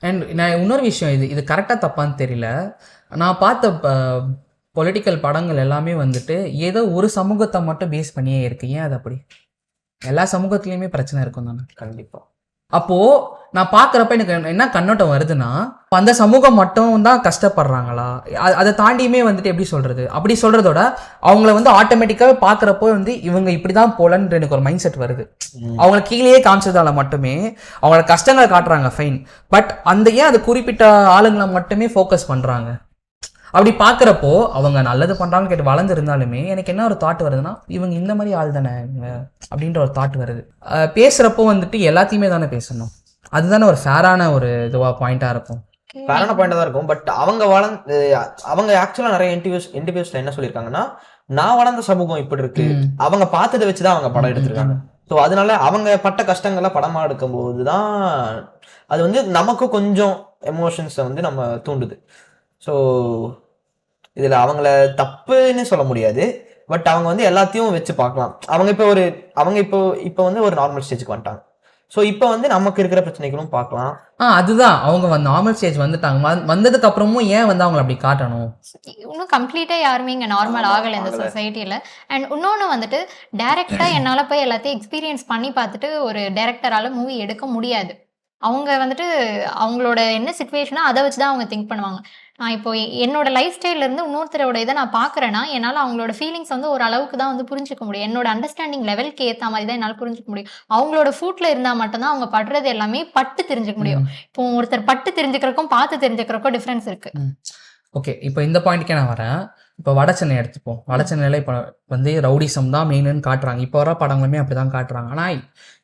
And நான் இன்னொரு விஷயம், இது இது கரெக்டாக தப்பான்னு தெரியல. நான் பார்த்த பொலிட்டிக்கல் படங்கள் எல்லாமே வந்துட்டு ஏதோ ஒரு சமூகத்தை மட்டும் பேஸ் பண்ணியே இருக்கு. ஏன் அது அப்படி? எல்லா சமூகத்துலேயுமே பிரச்சனை இருக்கும் தானே. கண்டிப்பாக. அப்போ நான் பார்க்குறப்ப எனக்கு என்ன கண்ணோட்டம் வருதுன்னா, அந்த சமூகம் மட்டும் தான் கஷ்டப்படுறாங்களா, அதை தாண்டியுமே வந்துட்டு எப்படி சொல்றது, அப்படி சொல்றதோட அவங்கள வந்து ஆட்டோமேட்டிக்காவே பார்க்குறப்போ வந்து இவங்க இப்படிதான் போலன்னு எனக்கு ஒரு மைண்ட் செட் வருது. அவங்கள கீழேயே காமிச்சதால மட்டுமே அவங்களோட கஷ்டங்களை காட்டுறாங்க, ஃபைன். பட் அந்த ஏன் அது குறிப்பிட்ட ஆளுங்களை மட்டுமே ஃபோக்கஸ் பண்றாங்க? அப்படி பார்க்குறப்போ அவங்க நல்லது பண்ணுறாங்கன்னு கேட்டு வளர்ந்துருந்தாலுமே எனக்கு என்ன ஒரு தாட் வருதுன்னா, இவங்க இந்த மாதிரி ஆள் தானே இவங்க அப்படின்ற ஒரு தாட் வருது. பேசுகிறப்போ வந்துட்டு எல்லாத்தையுமே தானே பேசணும், அதுதானே ஒரு ஃபேரான ஒரு இதுவாக பாயிண்டாக இருக்கும். ஃபேரான பாயிண்டாக தான் இருக்கும். பட் அவங்க ஆக்சுவலாக நிறைய இன்டர்வியூஸில் என்ன சொல்லியிருக்காங்கன்னா, நான் வளர்ந்த சமூகம் இப்படி இருக்கு, அவங்க பார்த்ததை வச்சு தான் அவங்க படம் எடுத்திருக்காங்க. ஸோ அதனால அவங்க பட்ட கஷ்டங்களை படமாக எடுக்கும்போது தான் அது வந்து நமக்கு கொஞ்சம் எமோஷன்ஸை வந்து நம்ம தூண்டுது. ஸோ இதில் அவங்கள தப்புன்னு சொல்ல முடியாது. பட் அவங்க வந்து எல்லாத்தையும் வச்சு பார்க்கலாம். அவங்க இப்போ வந்து ஒரு நார்மல் ஸ்டேஜுக்கு வந்துட்டாங்க. ஸோ இப்போ வந்து நமக்கு இருக்கிற பிரச்சனைகளும் பார்க்கலாம். அதுதான் அவங்க நார்மல் ஸ்டேஜ் வந்துட்டாங்க. வந்ததுக்கு அப்புறமும் ஏன் வந்து அவங்களை அப்படி காட்டணும்? இன்னும் கம்ப்ளீட்டா யாருமே இங்க நார்மல் ஆகலை இந்த சொசைட்டில. அண்ட் இன்னொன்று வந்துட்டு டைரக்டா என்னால் போய் எல்லாத்தையும் எக்ஸ்பீரியன்ஸ் பண்ணி பார்த்துட்டு ஒரு டைரக்டரால மூவி எடுக்க முடியாது. அவங்க வந்துட்டு அவங்களோட என்ன சுச்சுவேஷனோ அதை வச்சு தான் அவங்க திங்க் பண்ணுவாங்க. நான் இப்போ என்னோட லைஃப் ஸ்டைல்ல இருந்து இன்னொருத்தரோட இதை நான் பார்க்குறேன்னா என்னால் அவங்களோட ஃபீலிங்ஸ் வந்து ஒரு அளவுக்கு தான் வந்து புரிஞ்சுக்க முடியும். என்னோட அண்டர்ஸ்டாண்டிங் லெவலுக்கு ஏற்ற மாதிரி தான் என்னால் புரிஞ்சுக்க முடியும். அவங்களோட ஃபுட்ல இருந்தால் மட்டும்தான் அவங்க படுறது எல்லாமே பட்டு தெரிஞ்சுக்க முடியும். இப்போ ஒருத்தர் பட்டு தெரிஞ்சுக்கிறக்கும் பார்த்து தெரிஞ்சுக்கிறக்கும் டிஃப்ரென்ஸ் இருக்கு. ஓகே, இப்போ இந்த பாயிண்ட்டுக்கே நான் வரேன். இப்போ வடச்சென்னை எடுத்துப்போம். வடச்சென்னையில் இப்போ வந்து ரவுடிசம் தான் மெயின்னு காட்டுறாங்க. இப்போ வர படங்களுமே அப்படி தான் காட்டுறாங்க. ஆனால்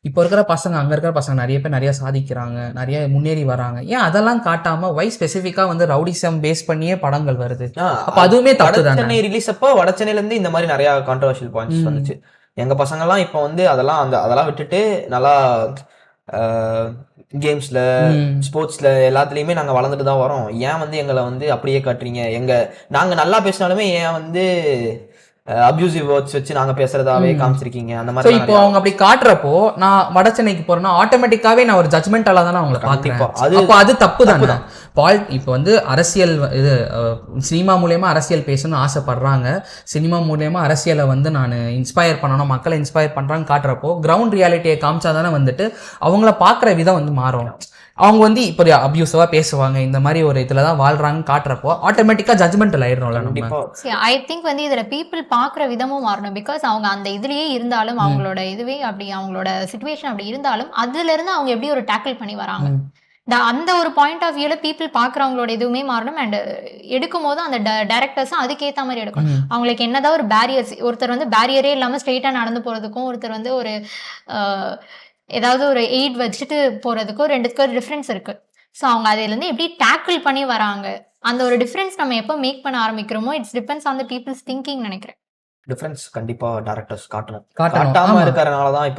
இப்போ இருக்கிற பசங்க, அங்கே இருக்கிற பசங்க நிறைய பேர் நிறைய சாதிக்கிறாங்க, நிறைய முன்னேறி வராங்க. ஏன் அதெல்லாம் காட்டாமல் வை ஸ்பெசிஃபிக்காக வந்து ரவுடிசம் பேஸ் பண்ணியே படங்கள் வருது? அப்போ அதுவுமே தப்பு தான். வடச்சென்னை ரிலீஸ் அப்போ வடச்சென்னையிலேருந்து இந்த மாதிரி நிறையா கான்ட்ரவர்ஷியல் பாயிண்ட்ஸ் வந்துச்சு. எங்கள் பசங்கள்லாம் இப்போ வந்து அதெல்லாம் விட்டுட்டு நல்லா கேம்ஸ்ல, ஸ்போர்ட்ஸ்ல எல்லாத்துலயுமே நாங்க வளர்ந்துட்டு தான் வரோம். ஏன் வந்து எங்களை வந்து அப்படியே காட்டுறீங்க? நாங்க நல்லா பேசினாலுமே ஏன் வந்து அபியூசிவ் வேர்ட்ஸ் வச்சு நாங்க பேசுறதாவே காமிச்சிருக்கீங்க? அந்த மாதிரி இப்போ அவங்க அப்படி காட்டுறப்போ நான் வட சென்னைக்கு போறேன்னா ஆட்டோமேட்டிக்காவே நான் ஒரு ஜட்மெண்டால தானே அவங்களை பார்க்கிறேன். அது தப்பு தானே. இப்போ வந்து அரசியல் இது சினிமா மூலயமா அரசியல் பேசணும்னு ஆசைப்படுறாங்க. சினிமா மூலயமா அரசியலை வந்து நான் இன்ஸ்பயர் பண்ணணும், மக்களை இன்ஸ்பயர் பண்றாங்க காட்டுறப்போ கிரவுண்ட் ரியாலிட்டியை காமிச்சாதானே வந்துட்டு அவங்கள பார்க்குற விதம் வந்து மாறும். அவங்க வந்து இப்போ அபியூசிவா பேசுவாங்க, இந்த மாதிரி ஒரு இதுல தான் வாழ்றாங்க காட்டுறப்போ ஆட்டோமேட்டிக்கா ஜட்மெண்டல் ஆயிடும்ல. ஐ திங்க் வந்து இதுல பீப்புள் பாக்குற விதமும் மாறணும். பிகாஸ் அவங்க அந்த இதுலயே இருந்தாலும் அவங்களோட இதுவே அப்படி, அவங்களோட சிச்சுவேஷன் அப்படி இருந்தாலும் அதுல இருந்து அவங்க எப்படி ஒரு டேக்கிள் பண்ணி வராங்க, அந்த ஒரு பாயிண்ட் ஆஃப் வியூல பீப்புள் பாக்குறவங்களோட இதுவுமே மாறணும். அண்ட் எடுக்கும் போது அந்த டைரக்டர்ஸும் அதுக்கேற்ற மாதிரி எடுக்கணும். அவங்களுக்கு என்னதான் ஒரு பேரியர்ஸ், ஒருத்தர் வந்து பேரியரே இல்லாம ஸ்ட்ரெயிட்டா நடந்து போறதுக்கும் ஒருத்தர் வந்து ஒரு ஏதாவது ஒரு எய்ட் வச்சுட்டு போறதுக்கும் ரெண்டுத்துக்கும் ஒரு டிஃப்ரென்ஸ் இருக்கு. ஸோ அவங்க அதுலேருந்து எப்படி டேக்கிள் பண்ணி வராங்க, அந்த ஒரு டிஃப்ரென்ஸ் நம்ம எப்போ மேக் பண்ண ஆரம்பிக்கிறோமோ it's depends on the people's thinking நினைக்கிறேன். டிஃப்ரென்ஸ் கண்டிப்பா டைரக்டர்ஸ் காட்டாம இருக்கிறதுனால தான்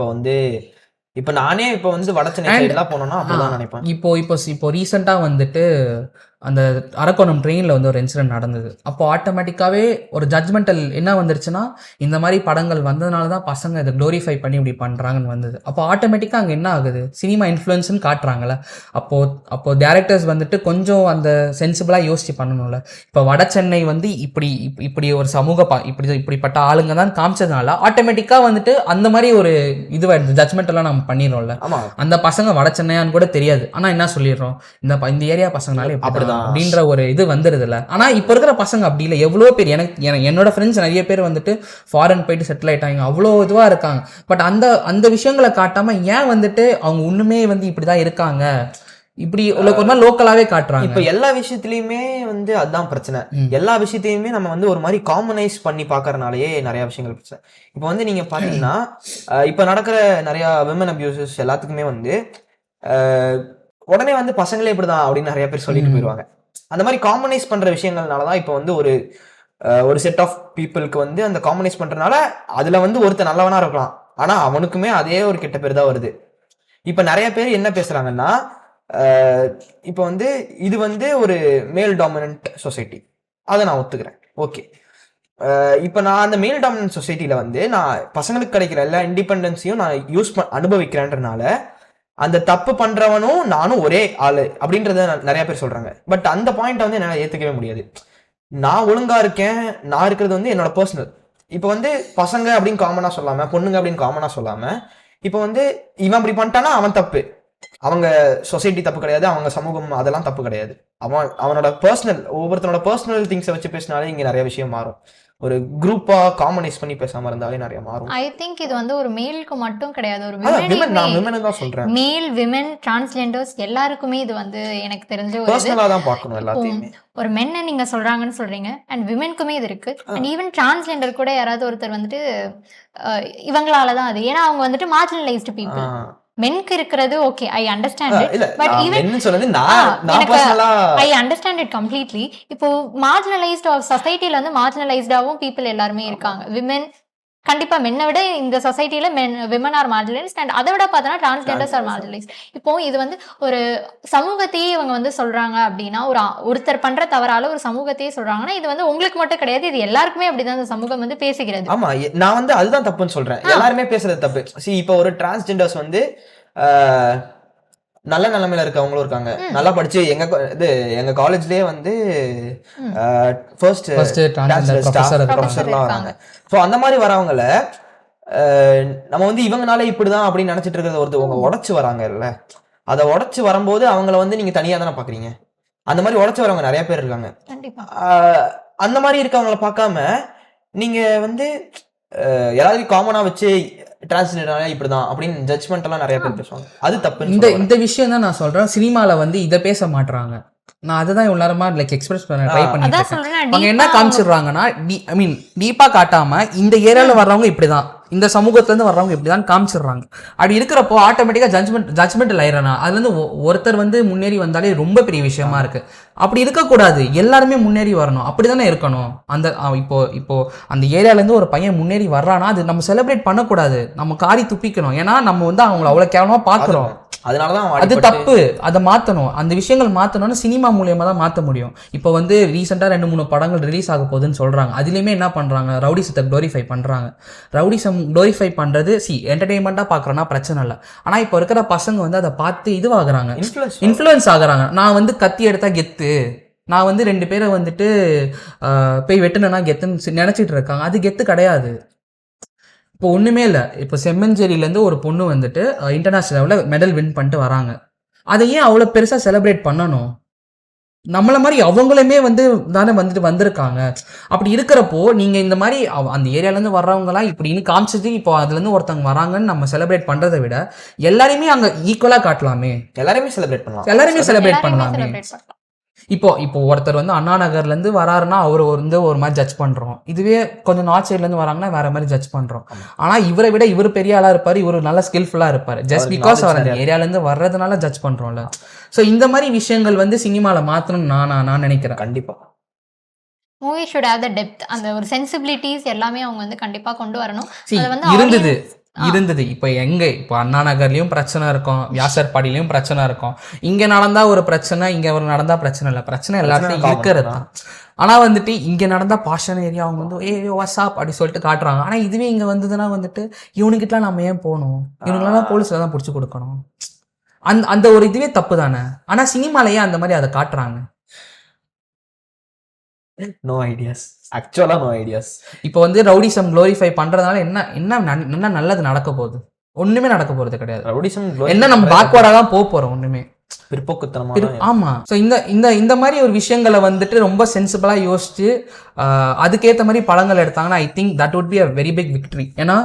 இப்போ நானே இப்போ வந்து வடச்சென்னை சைடுலாம் போனோம்னா அப்படிதான் நினைப்பேன். இப்போ ரீசெண்டா வந்துட்டு அந்த அரக்கோணம் ட்ரெயினில் வந்து ஒரு இன்சிடென்ட் நடந்தது. அப்போ ஆட்டோமேட்டிக்காகவே ஒரு ஜட்மெண்டல் என்ன வந்துருச்சுன்னா, இந்த மாதிரி படங்கள் வந்ததுனால தான் பசங்க இதை க்ளோரிஃபை பண்ணி இப்படி பண்ணுறாங்கன்னு வந்தது. அப்போ ஆட்டோமேட்டிக்காக அங்கே என்ன ஆகுது, சினிமா இன்ஃப்ளூயன்ஸ்னு காட்டுறாங்கல்ல. அப்போது டேரக்டர்ஸ் வந்துட்டு கொஞ்சம் அந்த சென்சிபிளாக யோசிச்சு பண்ணணும்ல. இப்போ வட சென்னை வந்து இப்படி ஒரு சமூக இப்படிப்பட்ட ஆளுங்க தான் காமிச்சதுனால ஆட்டோமேட்டிக்காக வந்துட்டு அந்த மாதிரி ஒரு இதுவாக ஜட்மெண்டெல்லாம் நம்ம பண்ணிடுறோம்ல. அந்த பசங்க வட சென்னையான்னு கூட தெரியாது, ஆனால் என்ன சொல்லிடுறோம், இந்த ஏரியா பசங்கனாலே அப்படி அப்படின்ற ஒரு இது வந்துருதுல. ஆனா இப்ப இருக்கிற பசங்க அப்படி இல்லை. எவ்வளவு பேர் என்னோட ஃப்ரெண்ட்ஸ் நிறைய பேர் வந்துட்டு ஃபாரின் போயிட்டு செட்டில் ஆயிட்டாங்க, அவ்வளோ இதுவா இருக்காங்க. பட் அந்த விஷயங்களை காட்டாம ஏன் வந்துட்டு அவங்க ஒண்ணுமே வந்து இப்படிதான் இருக்காங்க, இப்படி ஒரு மாதிரி லோக்கலாவே காட்டுறாங்க. இப்ப எல்லா விஷயத்திலயுமே வந்து அதுதான் பிரச்சனை. எல்லா விஷயத்தையுமே நம்ம வந்து ஒரு மாதிரி காமனைஸ் பண்ணி பாக்குறதுனாலயே நிறைய விஷயங்கள் பிரச்சனை. இப்ப வந்து நீங்க பாத்தீங்கன்னா இப்ப நடக்கிற நிறைய விமன் அபியூசஸ் எல்லாத்துக்குமே வந்து உடனே வந்து பசங்களே இப்படிதான் அப்படின்னு நிறைய பேர் சொல்லிட்டு போயிடுவாங்க. அந்த மாதிரி காமனைஸ் பண்ற விஷயங்கள்னாலதான் இப்போ வந்து ஒரு செட் ஆஃப் பீப்புளுக்கு வந்து அந்த காமனைஸ் பண்றதுனால அதுல வந்து ஒருத்தர் நல்லவனா இருக்கலாம், ஆனா அவனுக்குமே அதே ஒரு கெட்ட பேர் தான் வருது. இப்ப நிறைய பேர் என்ன பேசுறாங்கன்னா, இப்போ வந்து இது வந்து ஒரு மேல் டாமினன்ட் சொசைட்டி, அதை நான் ஒத்துக்கிறேன், ஓகே. இப்போ நான் அந்த மேல் டாமினன்ட் சொசைட்டில வந்து நான் பசங்களுக்கு கிடைக்கிற எல்லா இண்டிபெண்டன்ஸையும் நான் அனுபவிக்கிறேன்றனால அந்த தப்பு பண்றவனும் நானும் ஒரே ஆளு அப்படின்றத நிறைய பேர் சொல்றாங்க. பட் அந்த பாயிண்ட் வந்து என்னால ஏத்துக்கவே முடியாது. நான் ஒழுங்கா இருக்கேன், நான் இருக்கிறது வந்து என்னோட பர்சனல். இப்போ வந்து பசங்க அப்படின்னு காமனா சொல்லாம, பொண்ணுங்க அப்படின்னு காமனா சொல்லாம, இப்போ வந்து இவன் அப்படி பண்ணிட்டானா அவன் தப்பு, அவங்க சொசைட்டி தப்பு கிடையாது, அவங்க சமூகம் அதெல்லாம் தப்பு கிடையாது. அவனோட பர்சனல், ஒவ்வொருத்தனோட பர்சனல் திங்ஸை வச்சு பேசினாலே இங்க நிறைய விஷயம் மாறும். ஒரு குரூப்பா காமனைஸ் பண்ணி பேசாம இருந்தாலே நிறைய மாறும். ஐ திங்க் இது வந்து ஒரு மேலுக்கு மட்டும் கிடையாது, ஒரு நான் விமன் தான் சொல்றேன். மேல் விமன் டிரான்ஸ்ஜெண்டர்ஸ் எல்லாருக்குமே இது வந்து எனக்கு தெரிஞ்ச ஒரு பர்சனலா தான் பார்க்கணும் எல்லாத்தையுமே. ஒரு மென்னை நீங்க சொல்றாங்கன்னு சொல்றீங்க, அண்ட் விமென்க்குமே இது இருக்கு. அண்ட் ஈவன் டிரான்ஸ்ஜெண்டர் கூட யாராவது ஒருத்தர் வந்துட்டு இவங்களாலதான் அது, ஏன்னா அவங்க வந்துட்டு மார்ஜினலைஸ்டு பீப்புள். மென்க்கு இருக்கிறது okay, I understand it, but even சொன்னது நான் பர்சனலா ஐ அண்டர்ஸ்டாண்ட் இட் கம்ப்ளீட்லி. இப்போ மார்ஜினலைஸ்ட் ஆஃப் சொசைட்டில வந்து மார்ஜினலைஸ்டாவும் பீப்புள் எல்லாருமே இருக்காங்க. விமென் கண்டிப்பா மென்னை விட இந்த சொசைட்டில விமன் ஆர் மார்ஜினலைஸ்ட், அண்ட் அதை விட பார்த்தோன்னா டிரான்ஸ்ஜெண்டர்ஸ் ஆர் மார்ஜினலைஸ்ட். இப்போ இது வந்து ஒரு சமூகத்தையே இவங்க வந்து சொல்றாங்க அப்படின்னா, ஒருத்தர் பண்ற தவறால ஒரு சமூகத்தையே சொல்றாங்கன்னா, இது வந்து உங்களுக்கு மட்டும் கிடையாது, இது எல்லாருக்குமே அப்படிதான் இந்த சமூகம் வந்து பேசுகிறது. ஆமா, நான் வந்து அதுதான் தப்புன்னு சொல்றேன். எல்லாருமே பேசுறது தப்பு. இப்போ ஒரு டிரான்ஸ்ஜெண்டர்ஸ் வந்து நல்ல நிலைமையில இருக்கவங்களும் இருக்காங்க, நல்லா படிச்சு எங்க காலேஜ்லயே வந்து ஃபர்ஸ்ட் ப்ரொஃபஸர்லாம் வராங்க. ஸோ அந்த மாதிரி வரவங்கள நம்ம வந்து இவங்கனால இப்படிதான் அப்படின்னு நினைச்சிட்டு இருக்கிறத ஒருத்தவங்க உடைச்சு வராங்க இல்ல, அதை உடைச்சு வரும்போது அவங்கள வந்து நீங்க தனியா தானே பாக்குறீங்க. அந்த மாதிரி உடைச்சு வரவங்க நிறைய பேர் இருக்காங்க. அந்த மாதிரி இருக்கவங்கள பார்க்காம நீங்க வந்து எல்லாரையும் காமனா வச்சு டிரான்ஸ்ஜெண்டர்னால இப்படிதான் அப்படின்னு ஜட்ஜ்மெண்ட் எல்லாம் நிறைய பேர் பேசுவாங்க. அது தப்பு. இந்த விஷயம் தான் நான் சொல்றேன், சினிமால வந்து இதை பேச மாட்டாங்க. நான் அதுதான் இவ்வளவு நேரமா லைக் எக்ஸ்பிரஸ் பண்ண ட்ரை பண்ணிட்டு இருக்கேன். அவங்க என்ன காமிச்சிடுறாங்கன்னா, ஐ மீன் டீப்பா காட்டாம இந்த ஏரியால வர்றவங்க இப்படிதான், இந்த சமூகத்துல இருந்து வர்றவங்க இப்படிதான் காமிச்சிடுறாங்க. அப்படி இருக்கிறப்போ ஆட்டோமேட்டிக்கா ஜட்ஜ்மெண்ட் ஆயிடுறாங்க. அதுல இருந்து ஒருத்தர் வந்து முன்னேறி வந்தாலே ரொம்ப பெரிய விஷயமா இருக்கு. அப்படி இருக்கக்கூடாது, எல்லாருமே முன்னேறி வரணும், அப்படிதானே இருக்கணும். அந்த இப்போ அந்த ஏரியால இருந்து ஒரு பையன் முன்னேறி வர்றானா அது நம்ம செலிப்ரேட் பண்ணக்கூடாது, நம்ம காரி துப்பிக்கணும். ஏன்னா நம்ம வந்து அவங்களை அவ்வளவு கேவலமா பாக்குறோம், அதனாலதான் அது தப்பு. அதை மாத்தணும், அந்த விஷயங்கள் மாத்தணும்னு சினிமா மூலியமா தான் மாத்த முடியும். இப்போ வந்து ரீசெண்டா 2-3 படங்கள் ரிலீஸ் ஆக போகுதுன்னு சொல்றாங்க. அதுலயுமே என்ன பண்றாங்க, ரவுடிசத்தை குளோரிஃபை பண்றாங்க. ரவுடிசம் குளோரிஃபை பண்றது என்டர்டெயின்மெண்டா பாக்குறோம்னா பிரச்சனை இல்லை. ஆனா இப்போ இருக்கிற பசங்க வந்து அதை பார்த்து இதுவாகுறாங்க, இன்ஃப்ளூயன்ஸ் ஆகுறாங்க. நான் வந்து கத்தி எடுத்தா கெத்து, நான் வந்து 2 பேரை வந்துட்டு போய் வெட்டுனா கெத்துன்னு நினைச்சிட்டு இருக்காங்க. அது கெத்து கிடையாது. இப்போ ஒன்றுமே இல்லை, இப்போ செம்மஞ்சேரியிலேருந்து ஒரு பொண்ணு வந்துட்டு இன்டர்நேஷ்னல் லெவலில் மெடல் வின் பண்ணிட்டு வராங்க. அதை ஏன் அவ்வளோ பெருசாக செலிப்ரேட் பண்ணணும்? நம்மள மாதிரி அவங்களுமே வந்து தானே வந்திருக்காங்க. அப்படி இருக்கிறப்போ நீங்கள் இந்த மாதிரி அந்த ஏரியாலேருந்து வர்றவங்கலாம் இப்படின்னு காமிச்சிட்டு இப்போ அதுலேருந்து ஒருத்தவங்க வராங்கன்னு நம்ம செலிப்ரேட் பண்ணுறதை விட எல்லாருமே அங்கே ஈக்குவலாக காட்டலாமே, எல்லாருமே செலிப்ரேட் பண்ணலாமே. இப்போ ஒருத்தர் வந்து அண்ணா நகர்ல இருந்து வராருன்னா அவர் வந்து ஒரு மாதிரி ஜட்ஜ் பண்றோம். இதுவே கொஞ்சம் நார்த் சைட்ல இருந்து வராங்கன்னா வேற மாதிரி ஜட்ஜ் பண்றோம். ஆனா இவரை விட இவர் பெரிய ஆளா இருப்பாரு, இவர் நல்ல ஸ்கில்ஃபுல்லா இருப்பாரு. ஜஸ்ட் பிகாஸ் அவர் அந்த ஏரியால இருந்து வர்றதுனால ஜட்ஜ் பண்றோம்ல. சோ இந்த மாதிரி விஷயங்கள் வந்து சினிமால மாத்தணும்னு நான் நினைக்கிறேன். கண்டிப்பா movie should have the depth, அந்த ஒரு சென்சிபிலிட்டிஸ் எல்லாமே அவங்க வந்து கண்டிப்பா கொண்டு வரணும். இருந்தது இப்போ அண்ணா நகர்லயும் பிரச்சனை இருக்கும், வியாசர்பாடியிலயும் பிரச்சனை இருக்கும். இங்க நடந்தா ஒரு பிரச்சனை, இங்க ஒரு நடந்தா பிரச்சனை இல்லை, பிரச்சனை எல்லாத்தையும் இருக்கிறது தான். ஆனா வந்துட்டு இங்க நடந்தா பாஷன் ஏரியா அவங்க வந்து வாட்ஸ்அப் அப்படி சொல்லிட்டு காட்டுறாங்க. ஆனா இதுவே இங்க வந்ததுன்னா வந்துட்டு இவனுக்கிட்டலாம் நம்ம ஏன் போகணும், இவனுக்கெல்லாம் போலீஸ்ல தான் பிடிச்சி கொடுக்கணும். அந்த ஒரு இதுவே தப்பு தானே. ஆனா சினிமாலயே அந்த மாதிரி அதை காட்டுறாங்க. நோ ஐடியாஸ், ஆக்சுவலா நோ ஐடியாஸ். இப்போ வந்து ரவுடிசம் குளோரிஃபை பண்றதுனால என்ன நல்லது நடக்க போகுது? ஒண்ணுமே நடக்க போறது கிடையாது. ரவுடிசம் என்ன நம்ம பேக்வர்டா தான் போறோம், ஒண்ணுமே பிற்போக்குத்தனமா. ஆமா. ஸோ இந்த மாதிரி ஒரு விஷயங்களை வந்துட்டு ரொம்ப சென்சிபிளா யோசிச்சு அதுக்கேற்ற மாதிரி படங்கள் எடுத்தாங்கன்னா I think that would be a very big victory. ஏன்னா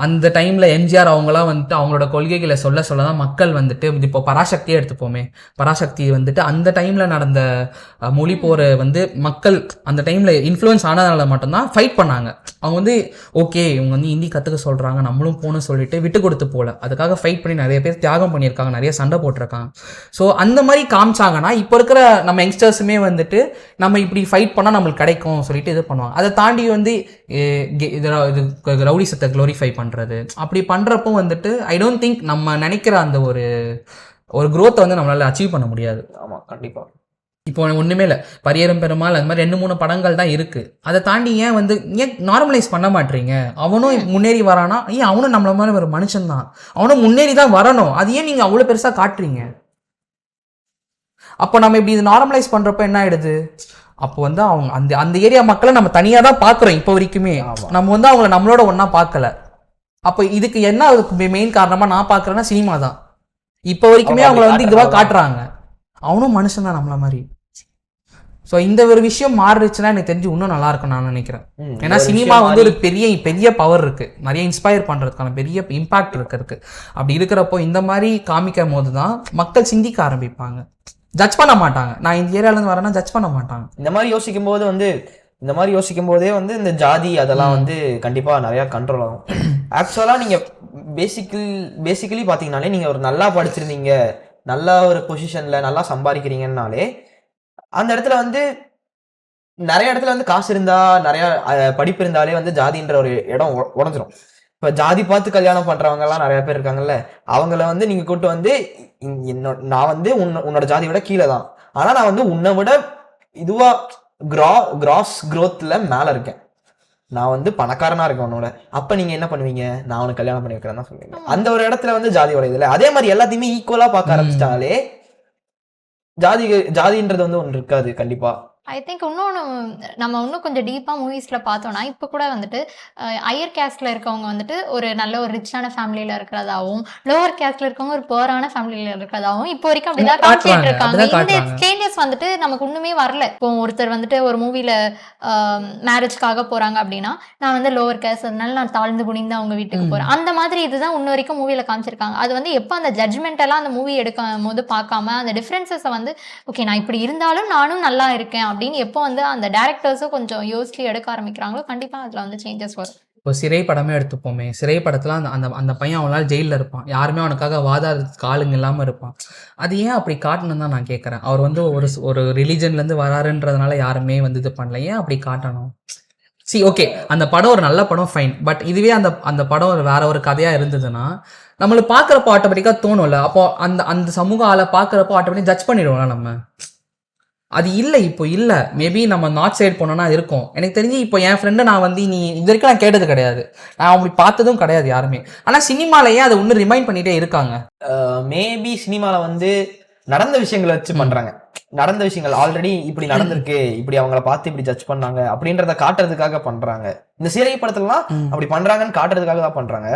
அந்த டைம்ல எம்ஜிஆர் அவங்களாம் வந்துட்டு அவங்களோட கொள்கைகளை சொல்லதான் மக்கள் வந்துட்டு, இப்போ பராசக்தியே எடுத்துப்போமே, பராசக்தி வந்துட்டு அந்த டைம்ல நடந்த மொழி போரை வந்து மக்கள் அந்த டைம்ல இன்ஃப்ளூயன்ஸ் ஆனதுனால மட்டும்தான் ஃபைட் பண்ணாங்க. அவங்க வந்து ஓகே இவங்க வந்து ஹிந்தி கற்றுக்க சொல்றாங்க, நம்மளும் போகணும்னு சொல்லிட்டு விட்டு கொடுத்து போல, அதுக்காக ஃபைட் பண்ணி நிறைய பேர் தியாகம் பண்ணியிருக்காங்க, நிறைய சண்டை போட்டிருக்காங்க. ஸோ அந்த மாதிரி காமிச்சாங்கன்னா இப்போ இருக்கிற நம்ம யங்ஸ்டர்ஸுமே வந்துட்டு நம்ம இப்படி ஃபைட் பண்ணால் நம்மளுக்கு கிடைக்கும் சொல்லிட்டு இது பண்ணுவாங்க. அதை தாண்டி வந்து இது ரவுடிசத்தை குளோரிஃபை பண்ணுறது, அப்படி பண்ணுறப்போ வந்துட்டு ஐ டோன்ட் திங்க் நம்ம நினைக்கிற அந்த ஒரு க்ரோத்தை வந்து நம்மளால அச்சீவ் பண்ண முடியாது. ஆமாம், கண்டிப்பாக. இப்போ ஒன்றுமே இல்லை, பரியரும் பெருமாள் அந்த மாதிரி 2-3 படங்கள் தான் இருக்குது. அதை தாண்டி ஏன் நார்மலைஸ் பண்ண மாட்டீங்க? அவனும் முன்னேறி வரானா, அவனும் நம்மள மாதிரி ஒரு மனுஷன் தான், அவனும் முன்னேறி தான் வரணும். அது ஏன் நீங்கள் அவ்வளோ பெருசாக காட்டுறீங்க? அப்போ நம்ம இப்படி இது நார்மலைஸ் பண்ணுறப்ப என்ன ஆயிடுது? அப்போ அவங்க அந்த அந்த ஏரியா மக்களை நம்ம தனியாக தான் பார்க்குறோம் இப்போ வரைக்குமே. நம்ம அவங்கள நம்மளோட ஒன்றா பார்க்கல. அப்போ இதுக்கு என்ன மெயின் காரணமாக நான் பார்க்குறேன்னா சினிமா தான். இப்போ வரைக்குமே அவங்கள இதுவாக காட்டுறாங்க, அவனும் மனுஷன் தான் நம்மள மாதிரி. ஸோ இந்த ஒரு விஷயம் மாறிடுச்சுன்னா எனக்கு தெரிஞ்சு இன்னும் நல்லா இருக்கும் நான் நினைக்கிறேன். ஏன்னா சினிமா ஒரு பெரிய பெரிய பவர் இருக்கு, நிறைய இன்ஸ்பயர் பண்றதுக்கான பெரிய இம்பாக்ட் இருக்கு. அப்படி இருக்கிறப்போ இந்த மாதிரி காமிக்கும் போது தான் மக்கள் சிந்திக்க ஆரம்பிப்பாங்க, ஜட்ஜ் பண்ண மாட்டாங்க. நான் இந்த ஏரியால இருந்து வரேன்னா ஜட்ஜ் பண்ண மாட்டாங்க. இந்த மாதிரி யோசிக்கும் போதே இந்த ஜாதி அதெல்லாம் கண்டிப்பா நிறைய கண்ட்ரோல் ஆகும். ஆக்சுவலா நீங்க பேசிக்கலி பாத்தீங்கன்னாலே நீங்க ஒரு நல்லா படிச்சிருந்தீங்க, நல்ல ஒரு பொசிஷன்ல நல்லா சம்பாதிக்கிறீங்கன்னாலே அந்த இடத்துல நிறைய இடத்துல காசு இருந்தா, நிறைய படிப்பு இருந்தாலே ஜாதின்ற ஒரு இடம் உடஞ்சிரும். இப்ப ஜாதி பார்த்து கல்யாணம் பண்றவங்க எல்லாம் நிறைய பேர் இருக்காங்கல்ல, அவங்கள நீங்க கூட்டு நான் உன்னோட ஜாதி விட கீழே தான், ஆனா நான் உன்னை விட இதுவா கிராஸ் growthல மேல இருக்கேன், நான் பணக்காரனா இருக்கேன் உன்னோட. அப்ப நீங்க என்ன பண்ணுவீங்க? நான் உனக்கு கல்யாணம் பண்ணி வைக்கிறேன் தான் சொல்லுவீங்க. அந்த ஒரு இடத்துல ஜாதி உடையதுல அதே மாதிரி எல்லாத்தையுமே ஈக்குவலா பார்க்க ஆரம்பிச்சிட்டாலே ஜாதின்றது ஒன்று இருக்காது கண்டிப்பா. ஐ திங்க் இன்னொன்று நம்ம இன்னும் கொஞ்சம் டீப்பாக மூவிஸில் பார்த்தோன்னா, இப்போ கூட ஹையர் கேஸ்டில் இருக்கவங்க ஒரு நல்ல ஒரு ரிச்சான ஃபேமிலியில் இருக்கிறதாகவும், லோவர் கேஸ்டில் இருக்கவங்க ஒரு புவரான ஃபேமிலியில் இருக்கிறதாகவும் இப்போ வரைக்கும் அப்படிதான் காமிச்சிட்டு இருக்காங்க. இந்த சேஞ்சஸ் நமக்கு ஒன்றுமே வரல. இப்போ ஒருத்தர் ஒரு மூவியில் மேரேஜ்க்காக போகிறாங்க அப்படின்னா, நான் லோவர் கேஸ்ட், அதனால நான் தாழ்ந்து குனிந்து அவங்க வீட்டுக்கு போகிறேன், அந்த மாதிரி இதுதான் இன்ன வரைக்கும் மூவியில் காமிச்சிருக்காங்க. அது எப்போ அந்த ஜட்ஜ்மெண்டெல்லாம் அந்த மூவி எடுக்கும் போது பார்க்காம அந்த டிஃப்ரென்சஸை ஓகே நான் இப்படி இருந்தாலும் நானும் நல்லா இருக்கேன் அப்படின்னு எப்போ அந்த டைரக்டர்ஸும் கொஞ்சம் யோசிச்சு எடுக்க ஆரம்பிக்கிறாங்களோ கண்டிப்பாக அதில் சேஞ்சஸ் வரும். இப்போ சிறை படமே எடுத்துப்போமே, சிறை படத்தில் அந்த பையன் அவனால் ஜெயிலில் இருப்பான், யாருமே அவனுக்காக வாதாடுறதுக்கு ஆளுங்க இல்லாமல் இருப்பான். அது ஏன் அப்படி காட்டணும் தான் நான் கேட்குறேன். அவர் ஒரு ரிலீஜன்லேருந்து வராருன்றதுனால யாருமே இது பண்ணல, ஏன் அப்படி காட்டணும்? ஓகே அந்த படம் ஒரு நல்ல படம், ஃபைன். பட் இதுவே அந்த படம் வேற ஒரு கதையாக இருந்ததுன்னா நம்மளுக்கு பார்க்குறப்போ ஆட்டோமேட்டிக்காக தோணும்ல, அப்போ அந்த சமூக ஆளை பார்க்குறப்போ ஆட்டோமேட்டிக் ஜட்ஜ் பண்ணிடுவோம்ல நம்ம. அது இல்லை, இப்போ இல்லை. மேபி நம்ம நார்த் சைடு போனோம்னா இருக்கும். எனக்கு தெரிஞ்சு இப்போ என் ஃப்ரெண்டு நான் நீ இது வரைக்கும் நான் கேட்டது கிடையாது, நான் அப்படி பார்த்ததும் கிடையாது யாருமே. ஆனால் சினிமாலேயே அதை ஒன்று ரிமைண்ட் பண்ணிட்டே இருக்காங்க. மேபி சினிமாவில் நடந்த விஷயங்களை வச்சு பண்றாங்க. நடந்த விஷயங்கள் ஆல்ரெடி இப்படி நடந்திருக்கு, இப்படி அவங்கள பார்த்து இப்படி ஜட்ஜ் பண்ணாங்க அப்படின்றத காட்டுறதுக்காக பண்றாங்க. இந்த சிறை படத்துலலாம் அப்படி பண்றாங்கன்னு காட்டுறதுக்காக தான் பண்றாங்க.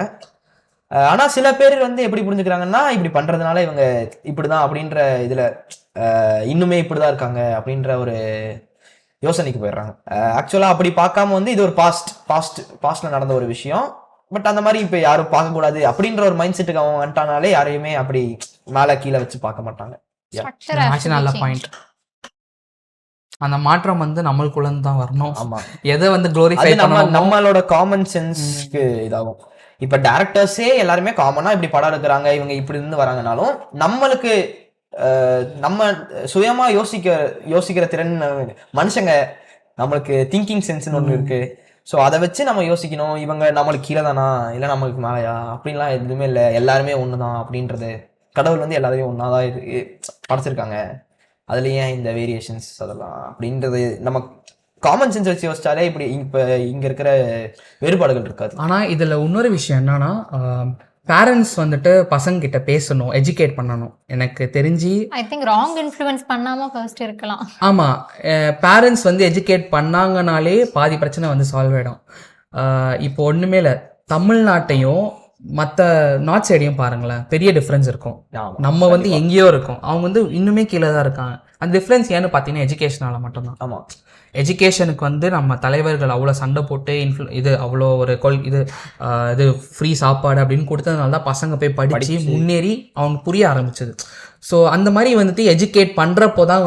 ஆனா சில பேர் எப்படி புரிஞ்சுக்கிறாங்கன்னா, இப்படி பண்றதுனால இவங்க இப்படிதான் அப்படின்ற இதுல இன்னுமே இப்படிதான் இருக்காங்க அப்படின்ற ஒரு யோசனைக்கு போயிடுறாங்க. ஆக்சுவலா அப்படி பார்க்காம இது ஒரு பாஸ்ட்ல நடந்த ஒரு விஷயம். பட் அந்த மாதிரி இப்ப யாரும் பார்க்க கூடாது அப்படின்ற ஒரு மைண்ட் செட்டுக்கு அவங்க வந்துட்டானாலே யாரையுமே அப்படி மேல கீழே வச்சு பார்க்க மாட்டாங்க. நல்ல பாயிண்ட். அந்த மாற்றம் நம்மளுக்குள்ள தான் வரணும். ஆமா, எதை குளோரிஃபை பண்ணணும், நம்மளோட காமன் சென்ஸ்க்கு இதாகும். இப்ப டைரக்டர்ஸே எல்லாருமே காமனா இப்படி படம் எடுக்கிறாங்க, இவங்க இப்படி இருந்து வராங்கனாலும் நம்மளுக்கு நம்ம சுயமா யோசிக்கிற திறன் மனுஷங்க, நம்மளுக்கு திங்கிங் சென்ஸ்னு ஒண்ணு இருக்கு. ஸோ அதை வச்சு நம்ம யோசிக்கணும், இவங்க நம்மளுக்கு கீழே தானா இல்லை நம்மளுக்கு மேலையா அப்படின்லாம் எதுவுமே இல்லை, எல்லாருமே ஒண்ணுதான் அப்படின்றது. கடவுள் எல்லாரையும் ஒன்னாதான் படைச்சிருக்காங்க, அதுல ஏன் இந்த வேரியேஷன்ஸ் அதெல்லாம் அப்படின்றது நம்ம காமன் சென்ஸ் வச்சு யோசிச்சாலே இப்படி இப்ப இங்க இருக்கிற வேறுபாடுகள் இருக்காது. ஆனா இதுல இன்னொரு விஷயம் என்னன்னா, பேரண்ட்ஸ் பசங்க கிட்ட பேசணும், எஜுகேட் பண்ணணும். எனக்கு தெரிஞ்சு ஐ திங்க் ராங் இன்ஃப்ளூயன்ஸ் பண்ணாம ஃபர்ஸ்ட் இருக்கலாம். ஆமா, பேரண்ட்ஸ் எஜுகேட் பண்ணாங்கனாலே பாதி பிரச்சனை சால்வ் ஆயிடும். இப்போ ஒண்ணுமே இல்லை, தமிழ்நாட்டையும் மற்ற நார்த் சைடையும் பாருங்களேன், பெரிய டிஃப்ரென்ஸ் இருக்கும். நம்ம எங்கேயோ இருக்கும், அவங்க இன்னுமே கீழே தான் இருக்காங்க. அந்த டிஃப்ரென்ஸ் ஏன்னு பார்த்தீங்கன்னா எஜுகேஷனால மட்டும்தான். ஆமா, எஜுகேஷனுக்கு நம்ம தலைவர்கள் அவ்வளோ சண்டை போட்டு இது அவ்வளோ ஒரு இது ஃப்ரீ சாப்பாடு அப்படின்னு கொடுத்ததுனால தான் பசங்க போய் படித்து முன்னேறி அவங்க புரிய ஆரம்பிச்சது. ஸோ அந்த மாதிரி எஜுகேட் பண்ணுறப்போ தான்